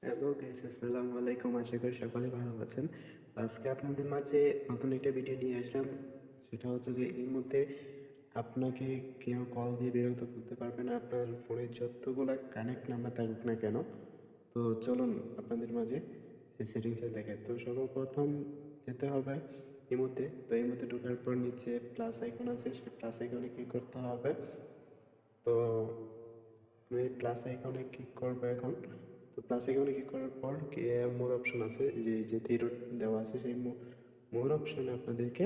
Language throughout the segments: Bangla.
হ্যালো গাইস, আসসালামু আলাইকুম। আশা করি সকলে ভালো আছেন। আজকে আপনাদের মাঝে নতুন একটা ভিডিও নিয়ে আসলাম। সেটা হচ্ছে যে এর মধ্যে আপনাকে কেউ কল দিয়ে বিরক্ত করতে পারবে না, আপনার ফোনের যতগুলো কানেক্ট নাম্বার থাকুক না কেন। তো চলুন আপনাদের মাঝে সেই সেটিংসে দেখায়। তো সর্বপ্রথম যেতে হবে ইমোতে। তো ইমোতে ঢোকার পর নিচে প্লাস আইকন আছে, সেই প্লাস আইকনে ক্লিক করতে হবে। তো আমি প্লাস আইকনে ক্লিক করবো এখন। তো প্লাস আইকনে ক্লিক করার পর মোর অপশন আছে, যে থ্রি দেওয়া আছে, সেই মোর অপশনে আপনাদেরকে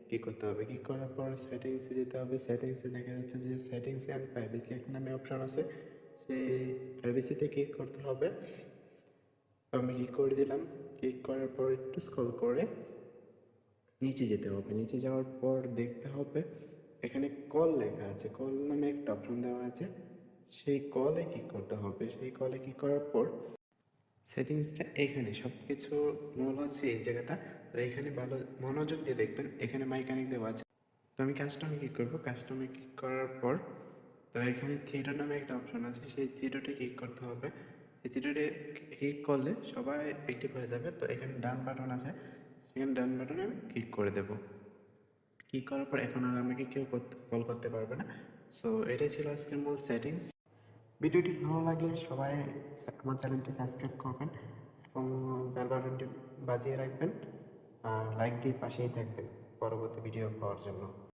ক্লিক করতে হবে। ক্লিক করার পর সেটিংসে যেতে হবে। সেটিংসে দেখা যাচ্ছে যে সেটিংস অ্যান্ড প্রাইভেসি এক নামে অপশন আছে, সেই প্রাইভেসিতে ক্লিক করতে হবে। আমি ক্লিক করে দিলাম। ক্লিক করার পর একটু স্ক্রল করে নিচে যেতে হবে। নিচে যাওয়ার পর দেখতে হবে এখানে কল লেখা আছে, কল নামে একটা অপশন দেওয়া আছে, সেই কলে ক্লিক করতে হবে। সেই কলে ক্লিক করার পর সেটিংসটা এখানে সব কিছু মূল হচ্ছে এই জায়গাটা। তো এখানে ভালো মনোযোগ দিয়ে দেখবেন, এখানে মাই কানেক্ট দেওয়া আছে। তো আমি কাস্টমে ক্লিক করবো। কাস্টমে ক্লিক করার পর তো এখানে থ্রি নামে একটা অপশন আছে, সেই থ্রি ক্লিক করতে হবে। এই থ্রি ক্লিক করলে সবাই অ্যাক্টিভ হয়ে যাবে। তো এখানে ডান বাটন আছে, সেখানে ডান বাটনে আমি ক্লিক করে দেবো। ক্লিক করার পর এখন আর আমাকে কেউ কল করতে পারবে না। সো এটাই ছিল আজকের মূল সেটিংস। ভিডিওটি ভালো লাগলে সবাই আমার চ্যানেলটি সাবস্ক্রাইব করবেন এবং বেল বাটনটি বাজিয়ে রাখবেন, আর লাইক দিয়ে পাশেই থাকবেন পরবর্তী ভিডিও পাওয়ার জন্য।